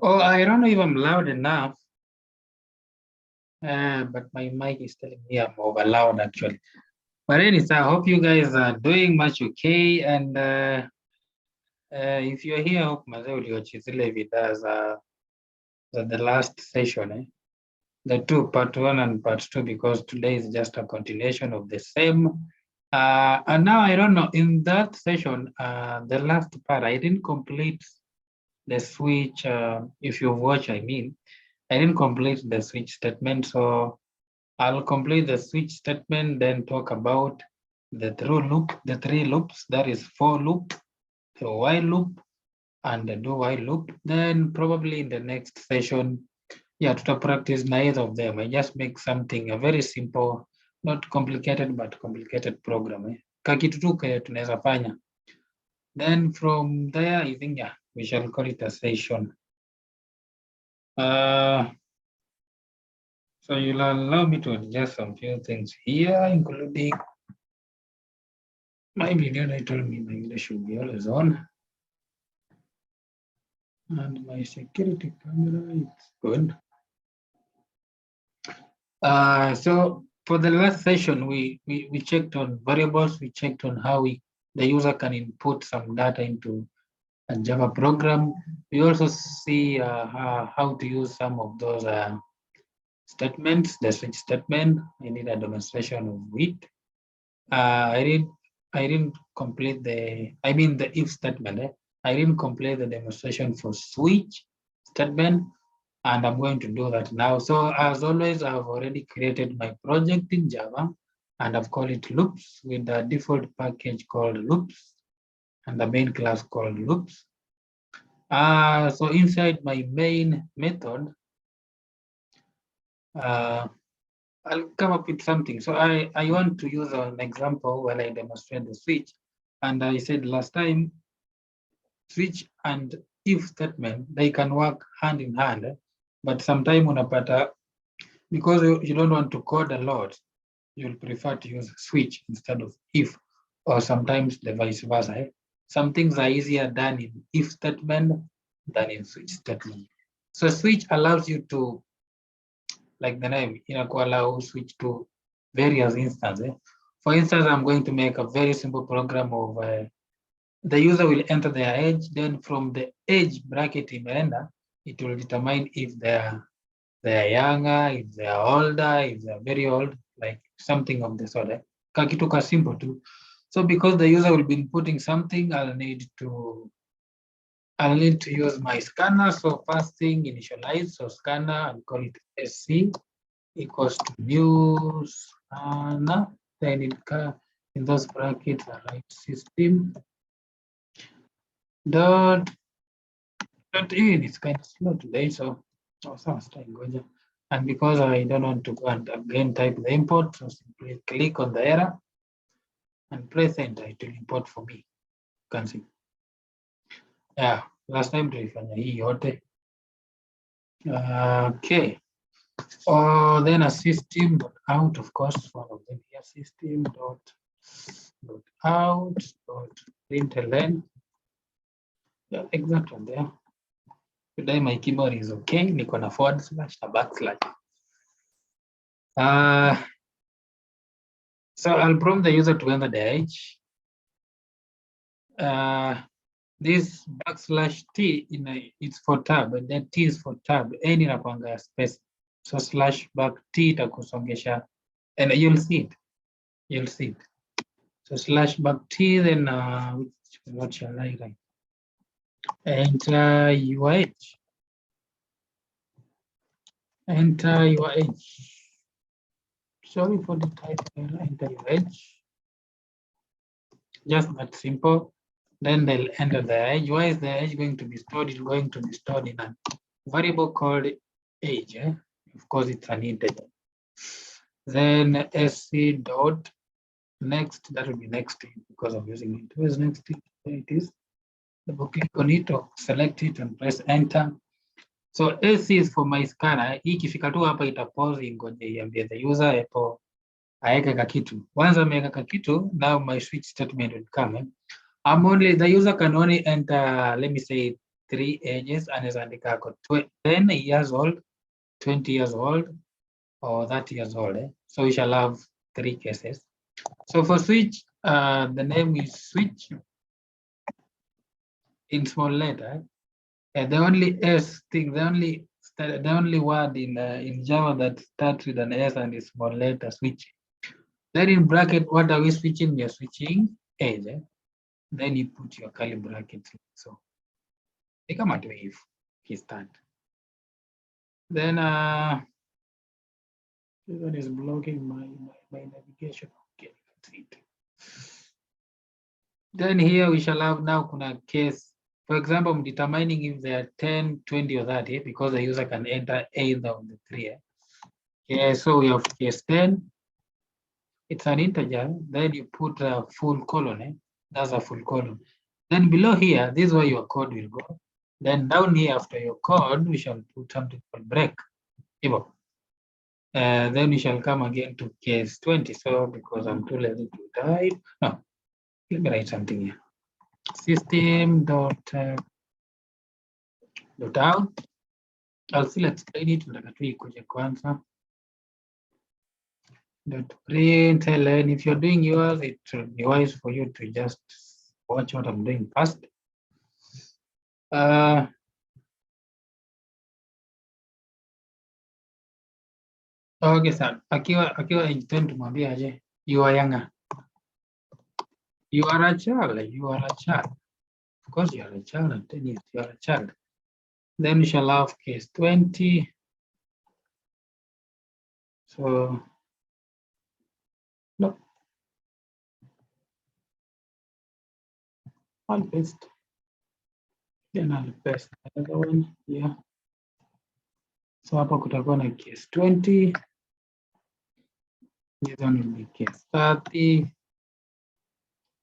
Oh, I don't know if I'm loud enough, but my mic is telling me I'm over loud actually. But anyways, I hope you guys are doing much okay. And if you're here, I hope mazee uliochizile vidas the last session, the two, part one and part two, because today is just a continuation of the same. And now I don't know, in that session, the last part, I didn't complete the switch. If you watch, I mean, I didn't complete the switch statement. So I'll complete the switch statement, then talk about the three loops, that is for loop, the while loop, and the do while loop. Then probably in the next session, yeah, to practice neither of them. I just make something a very simple, not complicated, but complicated program. Kakitu tu tunaweza fanya. Then from there, I think, yeah, we shall call it a session. So you'll allow me to adjust some few things here, including my video title. My English should be always on. And my security camera, it's good. So for the last session, we checked on variables. We checked on how the user can input some data into a Java program. We also see how to use some of those statements, the switch statement. I need a demonstration of it. I didn't complete the if statement. I didn't complete the demonstration for switch statement, and I'm going to do that now. So as always, I've already created my project in Java, and I've called it loops with the default package called loops and the main class called loops. So inside my main method, I'll come up with something. So I want to use an example when I demonstrate the switch. And I said last time, switch and if statement, they can work hand in hand. But sometimes unapata, because you don't want to code a lot, you'll prefer to use switch instead of if, or sometimes the vice versa. Some things are easier done in if statement than in switch statement. So switch allows you to, like the name, allow switch to various instances. For instance, I'm going to make a very simple program of the user will enter their age, then from the age bracket imeenda, it will determine if they're younger, if they're older, if they're very old, like something of the sort. Kakitu ka simple too. So because the user will be inputting something, I'll need to use my scanner. So first thing, initialize. So scanner, I'll call it SC equals to new scanner. Then in those brackets, I write system dot in. It's kind of slow today, so and because I don't want to go and again type the import, so simply click on the error and press enter. It will import for me. You can see. Yeah, last time tulifanya hii yote. Okay. Then a system dot out, of course, one of them here, system dot out dot println. Yeah, exact one there. Today my keyboard is okay. Niko na forward slash na backslash. So I'll prompt the user to enter the age. This backslash T it's for tab, and then T is for tab. N inakuanga space. So slash back T itakusongesha, and you'll see it. You'll see it. So slash back T, then what shall I write? Enter your age. Enter your age. Sorry for the type. Enter your age. Just that simple. Then they'll enter the age. Why is the age going to be stored? It's going to be stored in a variable called age. Of course, it's an integer. Then sc dot next, that will be next because I'm using it. Where's next? There it is. Double click on it or select it and press enter. So sc is for my scanner. Hii ikifika tu hapa itapause ingoje iambie the user hapo aeke kakitu. Once ameweka kakitu, now my switch statement will come. The user can only enter, let me say, 3 ages and is andikako 10 years old, 20 years old, or 30 years old. So we shall have 3 cases. So for switch, the name is switch in small letter. The only S thing, the only word in Java that starts with an S and is small letter, switch. Then in bracket, what are we switching? We are switching age. Then you put your curly brackets. So they come at wave. He start. Then this one is blocking my navigation. Okay, let's see it. Then here we shall have now kuna case. For example, I'm determining if there are 10, 20, or 30 because the user can enter either of the 3. Okay, so we have case 10. It's an integer. Then you put a full colon. That's a full colon. Then below here, this is where your code will go. Then down here after your code, we shall put something called break. Then we shall come again to case 20. So because I'm too lazy to type, no, let me write something here. System dot out. I'll still explain it. Dot println. If you're doing yours, it will be wise for you to just watch what I'm doing first. Okay, sir. Akiwa intend tumwambia aje, you are younger. You are a child. You are a child. Of course, you are a child. And 10 years, you are a child. Then we shall have case 20. So, no. I'll paste. Then I'll paste another one here. So hapa kutakuwa na case 20. This one will be case 30.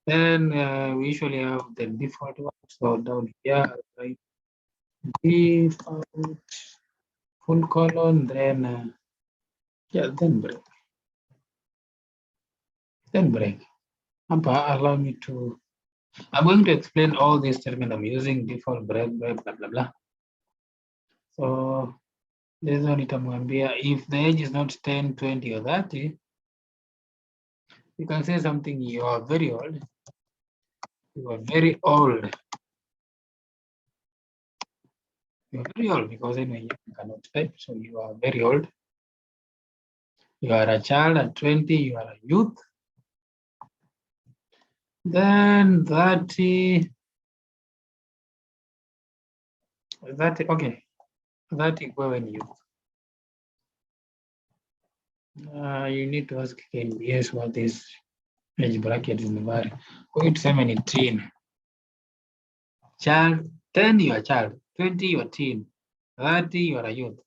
Then we usually have the default one. So down here, right? Default full colon, then then break. Then break. Allow me to. I'm going to explain all these terms I'm using: default, break, blah blah blah. So this one itamwambia if the age is not 10, 20, or 30, you can say something. You are very old. You are very old. You are very old because anyway you cannot type. So you are very old. You are a child. At 20, you are a youth. Then 30. Okay. 30 when you. You need to ask KBS what this age bracket is vary. Go to 17. Child, 10 you are a child, 20 you are teen, 30 you are a youth.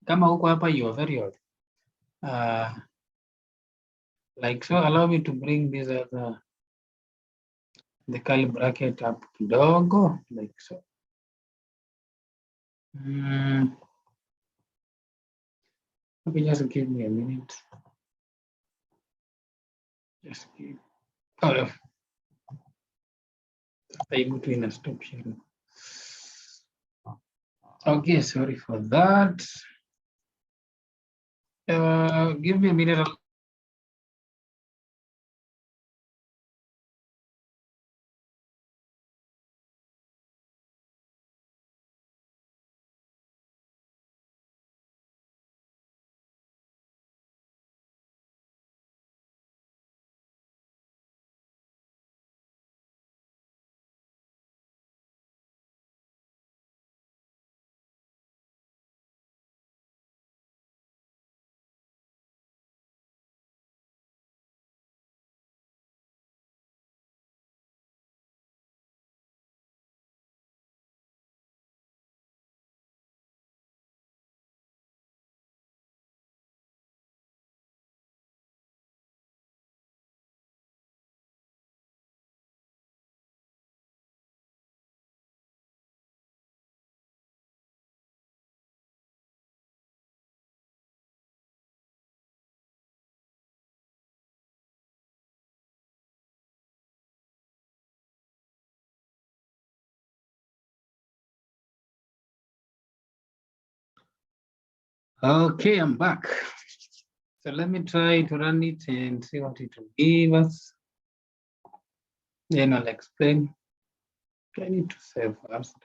Kama huko hapa you are very old. Like so, allow me to bring this as the curly bracket up kidogo, like so. Okay, just give me a minute. Just give. Oh, able to in a stop sharing. Okay, sorry for that. Give me a minute. Okay, I'm back. So let me try to run it and see what it will give us. Then I'll explain. I need to save first.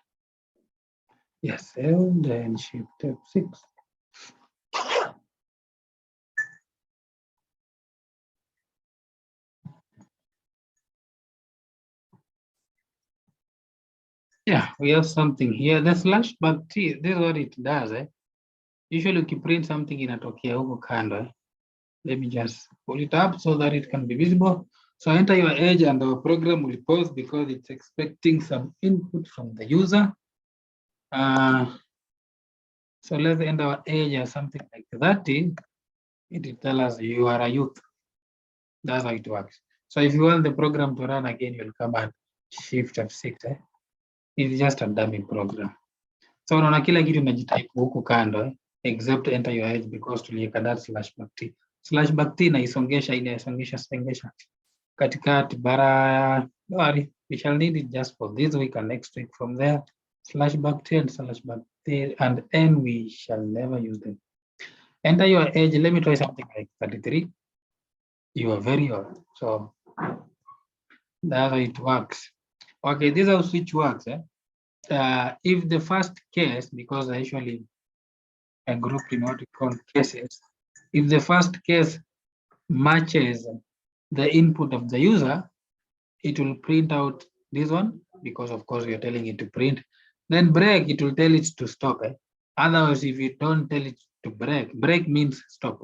Yes, save, then shift F6. Yeah, we have something here. The slash back T, this is what it does. Usually ukiprint something inatokea huko kando. Let me just pull it up so that it can be visible. So enter your age and our program will pause because it's expecting some input from the user. So let's enter our age as something like 30. It will tell us you are a youth. That's how it works. So if you want the program to run again, you'll come and shift F6. It's just a dummy program. So unaona kila kitu unajitype huku kando except enter your age because tuliweka that slash back T. Slash back T inaisongesha katikati bara. Don't worry, we shall need it just for this week and next week. From there, slash back T and slash back T and N, we shall never use them. Enter your age. Let me try something like 33. You are very old. So that's how it works. Okay, this is how switch works. If the first case, because I usually grouped in what we call cases, if the first case matches the input of the user, it will print out this one because of course you're telling it to print. Then break, it will tell it to stop. Otherwise, if you don't tell it to break means stop.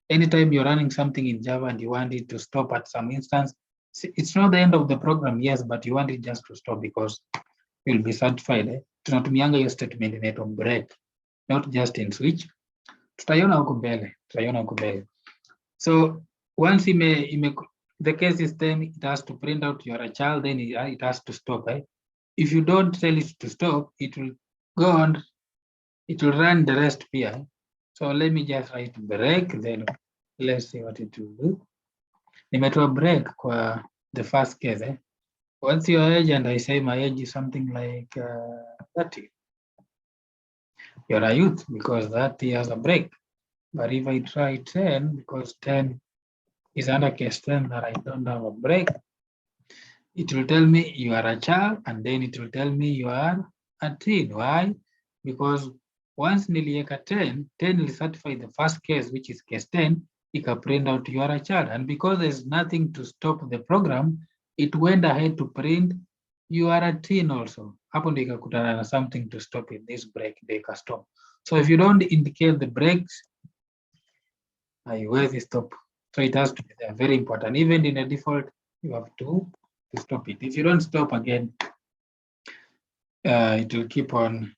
Anytime you're running something in Java and you want it to stop at some instance, it's not the end of the program, yes, but you want it just to stop because you'll be satisfied. Tunatumianga hiyo statement inaitwa break, not just in switch. Tutaiona huko mbele. So once the case is 10, it has to print out you're a child, then it has to stop. If you don't tell it to stop, it will go on, it will run the rest here. So let me just write break, then let's see what it will do. Nimetoa break for the first case. What's your age? And I say my age is something like 30. You're a youth because 30 has a break. But if I try 10, because 10 is under case 10 that I don't have a break, it will tell me you are a child, and then it will tell me you are a teen. Why? Because once nilieka 10 will certify the first case, which is case 10, it can print out you are a child. And because there's nothing to stop the program, it went ahead to print you are a teen also. Hapo ndio ikakutana na something to stop in this break, they can stop. So if you don't indicate the breaks, haiwezi stop. So it has to be there, very important. Even in a default, you have to stop it. If you don't stop again, it will keep on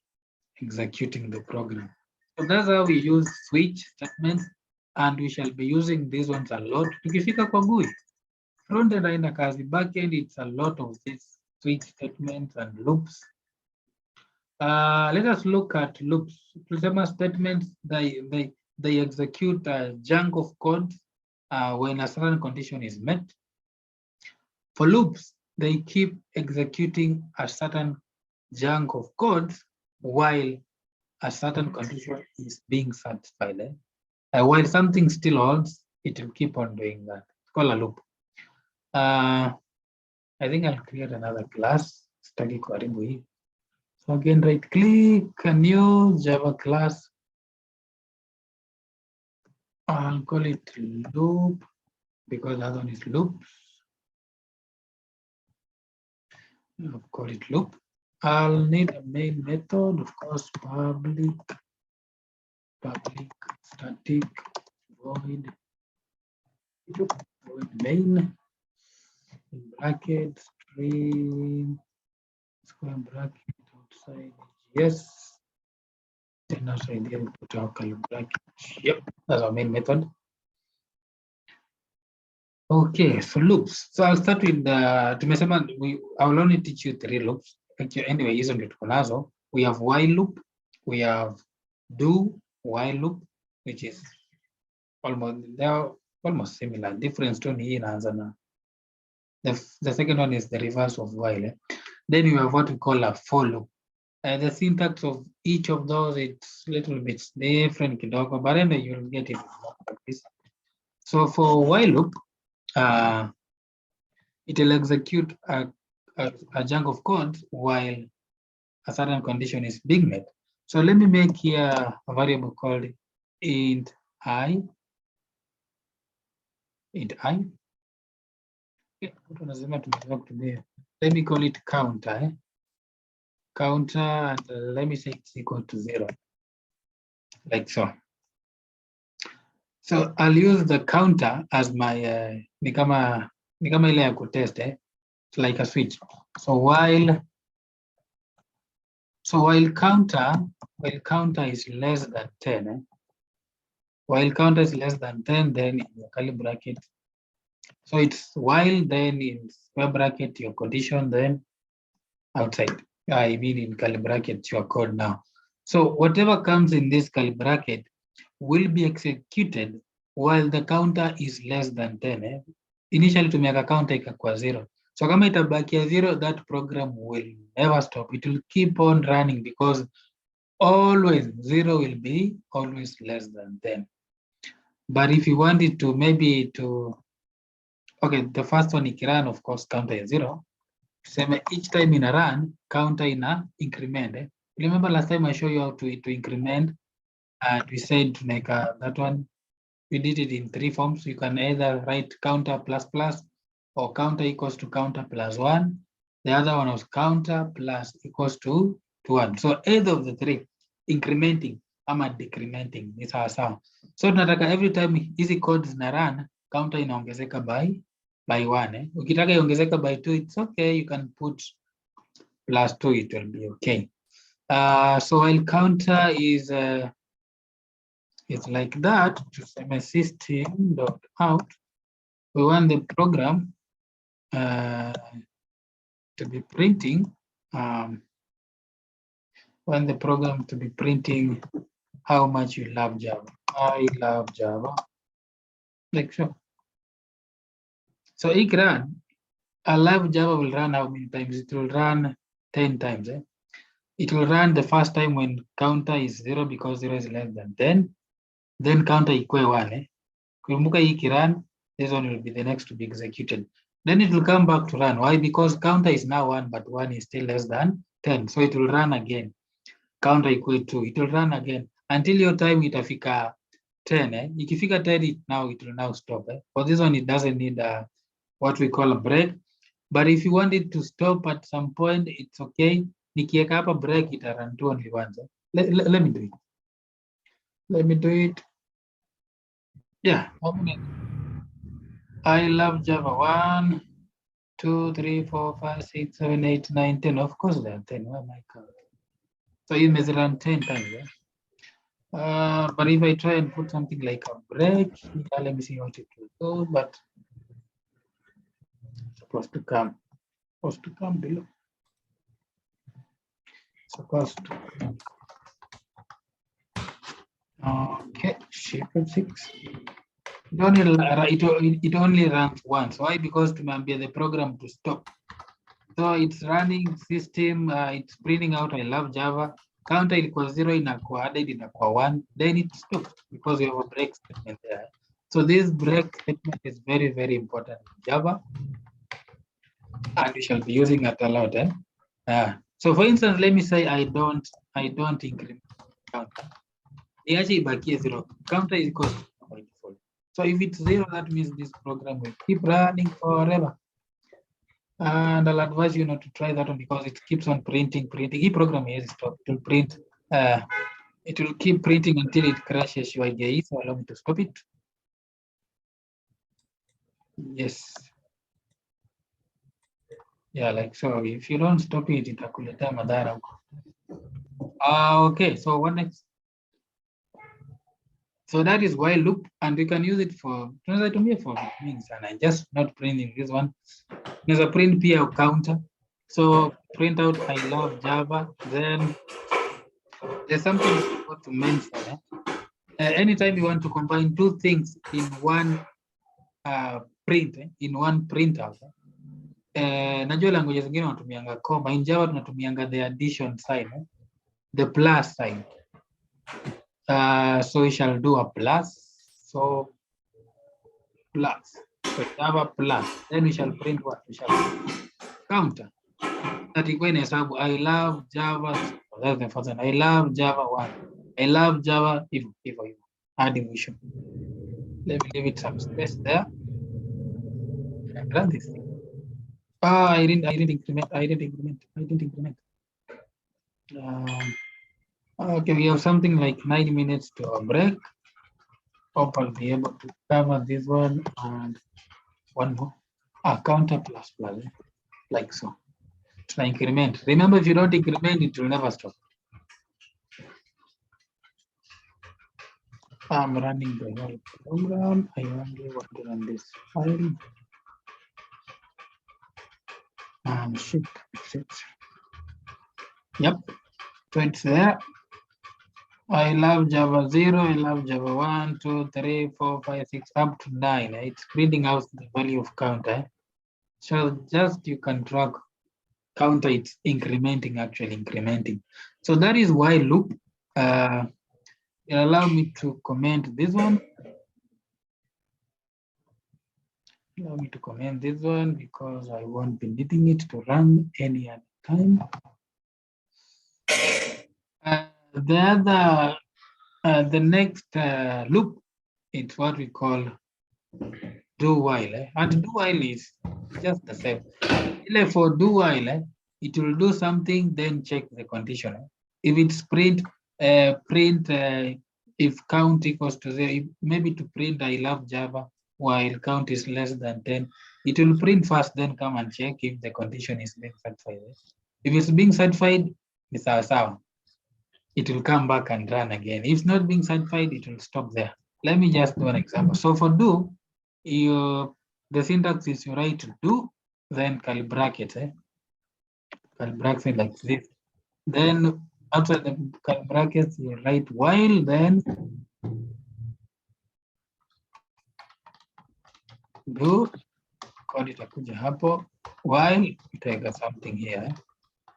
executing the program. So that's how we use switch statements, and we shall be using these ones a lot. Tukifika kwa GUI, frontend haina kazi, backend it's a lot of these switch statements and loops. Let us look at loops. Tulisema statements, they execute a chunk of code when a certain condition is met. For loops, they keep executing a certain chunk of code while a certain condition is being satisfied. While something still holds, it will keep on doing that. It's called a loop. I think I'll create another class. So again, right click, a new Java class. I'll call it loop because that one is loops. I'll call it loop. I'll need a main method, of course, public static void main in bracket string square bracket outside. Yes. Then outside here we put our bracket. Yep, that's our main method. Okay, so loops. So I'll start with the tumesema I will only teach you 3 loops. Anyway, hizo ndio tuko nazo. We have while loop, we have do while loop, which is almost similar. Difference to hii inaanza na the second one is the reverse of while. Then we have what we call a for loop. The syntax of each of those, it's a little bit different, kidogo, but then you'll get it like this. So for while loop, it will execute a chunk of code while a certain condition is being met. So let me make here a variable called int I. Let me call it counter. Counter, and let me say it's equal to 0, like so. So I'll use the counter as my ni kama ile ya kutest, it's like a switch. So while counter is less than 10, while counter is less than 10, then in the curly bracket. So it's while, then in square bracket your condition, then outside. I mean in curly bracket your code now. So whatever comes in this curly bracket will be executed while the counter is less than 10. Initially tumeweka counter ikakuwa 0. So kama itabakia 0, that program will never stop. It will keep on running because always 0 will be always less than 10. But if you want it to maybe to, okay, the first one ikirun, of course, counter is 0. Same each time in a run, counter in a increment. Remember last time I showed you how to increment, and we said to make that one, we did it in 3 forms. You can either write counter plus plus, or counter equals to counter plus 1. The other one was counter plus equals to 1. So either of the 3, incrementing ama decrementing is our sound. So tunataka every time hizi codes na run, counter inaongezeka by 1. Ukitaka iongezeka by 2, it's okay. You can put plus 2, it will be okay. So while counter is it's like that, to say system.out, we want the program to be printing, how much you love Java. I love Java, like so. So it run, I love Java will run how many times? It will run 10 times. It will run the first time when counter is 0 because 0 is less than 10. Then counter equal 1. Kumbuka hii run, this one will be the next to be executed. Then it will come back to run. Why? Because counter is now 1, but 1 is still less than 10. So it will run again. Counter equal to, it will run again until your time itafika 10. Ikifika 10, it will now stop. For this one, it doesn't need what we call a break. But if you want it to stop at some point, it's okay. Nikieka hapa break, it will run to only once. Let me do it. Let me do it. Yeah. I love Java 1, 2, 3, 4, 5, 6, 7, 8, 9, 10. Of course, there are 10. Where am I counting? So you may run 10 times. But if I try and put something like a break, let me see what it will do. But it's supposed to come below. Supposed to. Okay, shift 6. It only runs once. Why? Because to be the program to stop. So it's running system, it's printing out I love Java. Counter equals 0 inakuwa added inakuwa 1, then it stops because we have a break statement there. So this break statement is very, very important in Java, and we shall be using it a lot. So for instance, let me say I don't increment counter. Actually back 0. Counter is equal to by default. So if it's 0, that means this program will keep running forever. And I'll advise you not to try that one because it keeps on printing. Each program is stop. It will print. It will keep printing until it crashes your IDE. So allow me to stop it. Yes. Yeah, like so. If you don't stop it, itakuleta madhara. Okay. So what next? So that is while loop, and we can use it for things. And I just not printing this one. There's a print PL counter. So print out I love Java. Then there's something I want to mention. Anytime you want to combine 2 things in one print, in one printout, najua language zingine wanatumianga comma. In Java tunatumianga the addition sign. the plus sign. So we shall do a plus. So plus. So Java plus. Then we shall print what? We shall print counter. That equation is I love Java. That's the first one. I love Java 1. I love Java if adding issue. Let me leave it some space there. And run this thing. I didn't increment. Okay, we have something like 9 minutes to a break. Hope I'll be able to cover this one and one more. Counter plus, like so. Try increment. Remember, if you don't increment, it will never stop. I'm running the whole program. I only want to run this file. Shit. Yep. So it's there. I love Java 0, I love Java 1, 2, 3, 4, 5, 6, up to 9. It's printing out the value of counter. So just you can track counter, it's incrementing, actually incrementing. So that is while loop. It allowed me to comment this one. Allow me to comment this one because I won't be needing it to run any other time. The next loop, it's what we call do while. And do while is just the same. For do while, it will do something, then check the condition. If it's print, if count equals to 0, maybe to print I love Java while count is less than 10, it will print first, then come and check if the condition is being satisfied. If it's being satisfied, it's our sound. It will come back and run again. If it's not being satisfied, it will stop there. Let me just do an example. So for do, the syntax is you write do, then curly bracket, curly bracket like this. Then outside the curly brackets, you write while, then do, code itakuja hapo, while itaweka something here.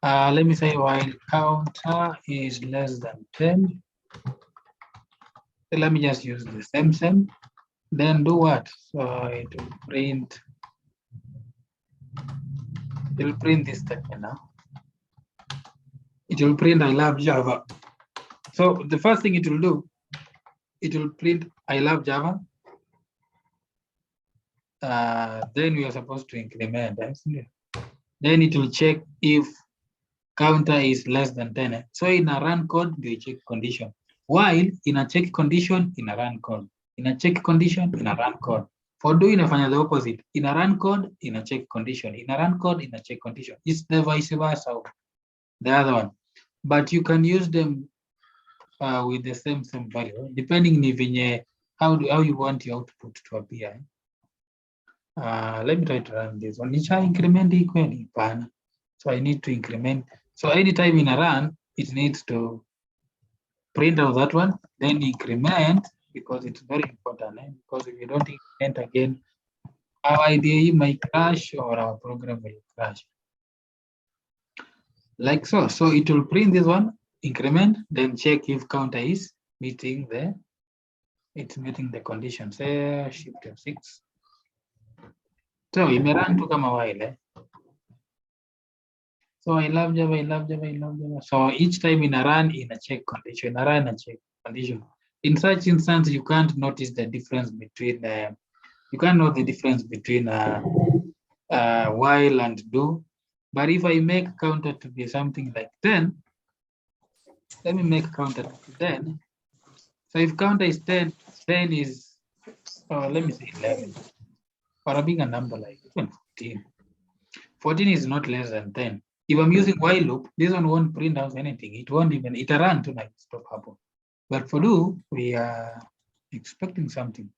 Let me say while counter is less than 10. So let me just use the same. Then do what? So it will print. It will print this statement now. It will print I love Java. So the first thing it will do, it will print I love Java. Then we are supposed to increment. Then it will check if counter is less than 10. So in a run code, we check condition. While in a check condition, in a run code. In a check condition, in a run code. For do inafanya the opposite. In a run code, in a check condition. In a run code, in a check condition. It's the vice versa, the other one. But you can use them with the same value, depending on how you want your output to appear. Let me try to run this one. Nisha increment equally. So I need to increment. So anytime in a run, it needs to print out that one, then increment, because it's very important. Because if you don't increment again, our IDE might crash or our program will crash. Like so. So it will print this one, increment, then check if counter is meeting the condition. Say shift F6. So it may run to come a while. So I love Java, I love Java. So each time in a run, in a check condition, a run, a check condition. In such instance, you can't notice the difference between, you can't know the difference between while and do. But if I make counter to be something like 10, let me make counter to 10. So if counter is 10, 10 is, let me say 11. Or a bigger number like 14. 14 is not less than 10. If I'm using while loop, this one won't print out anything. It won't even, it run tonight, stop happen. But for do, we are expecting something.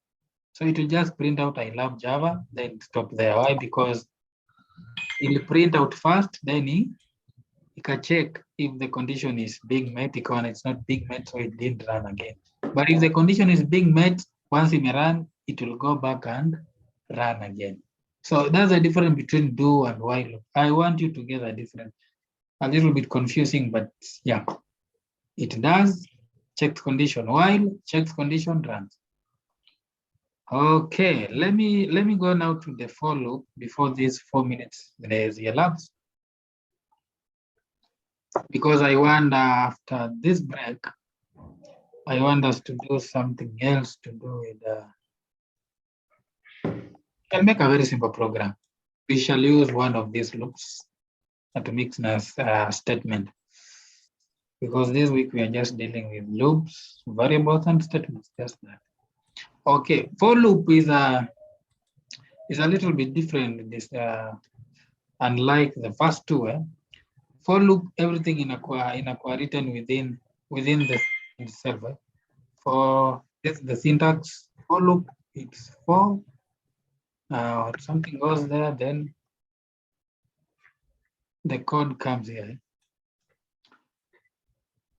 So it will just print out I love Java, then stop there. Why? Because it will print out first, then it can check if the condition is being met. It's not being met, so it didn't run again. But if the condition is being met, once it may run, it will go back and run again. So that's the difference between do and while. I want you to get a difference. A little bit confusing, but yeah. it does, checked condition while, checked condition runs. Okay, let me go now to the for loop before these 4 minutes there's elapsed. Because I want after this break, I want us to do something else to do with I'll make a very simple program. We shall use one of these loops to mix statement. Because this week we are just dealing with loops, variables, and statements, just that. Okay, for loop is a little bit different. This unlike the first two. For loop, everything in a written within the itself. For this, the syntax for loop, it's for something goes there, then the code comes here.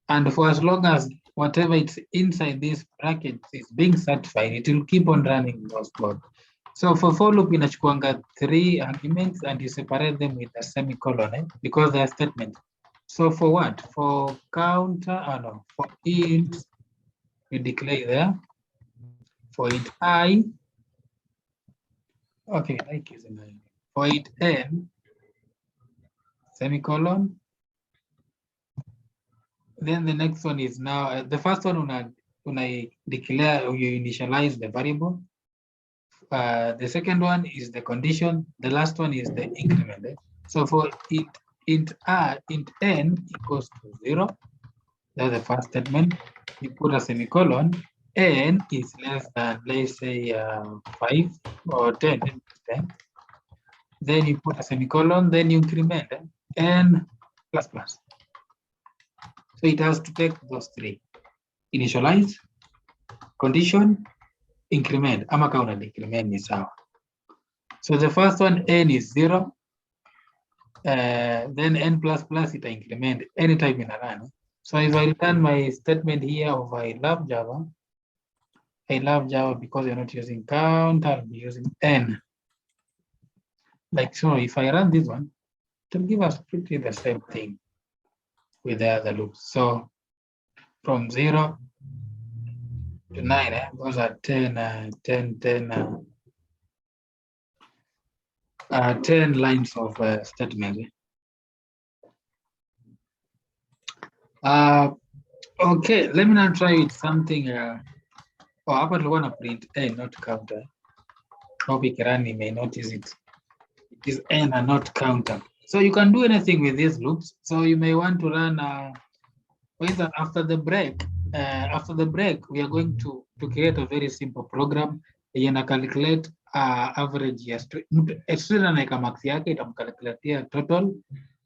And for as long as whatever it's inside this bracket is being satisfied, it will keep on running those code. So for loop inachukuanga 3 arguments and you separate them with a semicolon because they are statements. So for what? For counter, for int, we declare there. For int I, okay, like using I. For int n, semicolon. Then the next one is now, the first one when I declare or you initialize the variable. The second one is the condition. The last one is the increment. So for int n equals to 0. That's the first statement. You put a semicolon. N is less than, let's say, 5 or 10. Then you put a semicolon. Then you increment n plus plus. So it has to take those three: initialize, condition, increment. Ama kauna decrement is sawa. So the first one, n is 0. Then n plus plus it increment anytime in a run. So if I return my statement here of I love Java because you're not using count, I'll be using n. Like so, if I run this one, it will give us pretty the same thing with the other loops. So from 0 to 9, those are 10, 10 lines of statement. Okay, let me now try with something. Hapa tulikuwa na print n, not counter. Hope Kirani may notice it. It is n and not counter. So you can do anything with these loops. So you may want to run, for instance, after the break, we are going to create a very simple program. You can calculate average student anaweka max yake, itamcalculate total,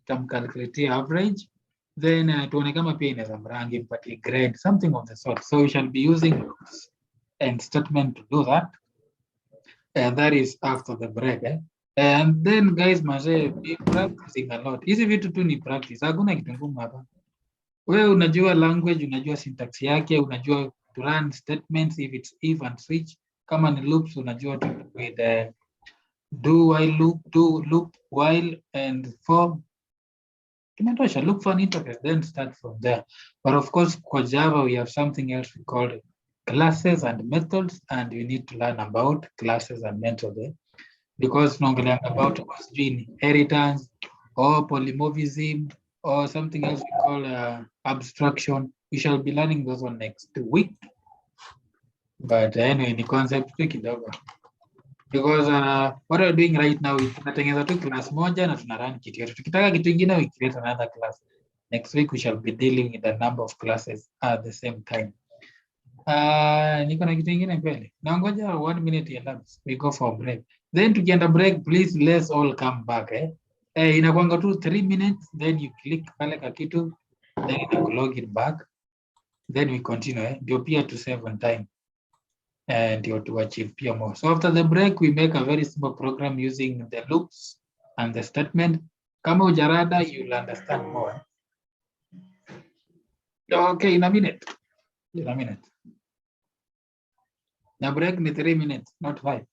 itamcalculate average. Then tuone kama pia inaweza mrangi impatie grade, something of the sort. So we shall be using loops and statement to do that. And that is after the break. And then guys, be practicing a lot. Hizi vitu tu ni practice. Hakuna kitu ngumu hapa. Wewe unajua language, unajua syntax yake, unajua to run statements if it's if and switch. Kama ni loops, unajua to with do while loop while and for. Kimetosha, look for an interface, then start from there. But of course, for Java, we have something else we call classes and methods, and you need to learn about classes and methods because tunaongelea about inheritance or polymorphism or something else we call abstraction. We shall be learning those one next week. But anyway, the concept kidogo. Because what we're doing right now is tunatengeneza tu class moja na tunarun kitu yetu. Tukitaka kitu kingine, we create another class. Next week we shall be dealing with a number of classes at the same time. Niko na kitu kingine kweli. Naongoja 1 minute elapse. We go for a break. Then tukienda break, please let's all come back. Inakuanga tu 3 minutes, then you click pale kakitu, then you log it back. Then we continue. Ndio pia to save on time. And to achieve pia more. So after the break, we make a very simple program using the loops and the statement. Kama ujarada, you'll understand more. Okay, in a minute. In a minute. The break ni 3 minutes, not 5.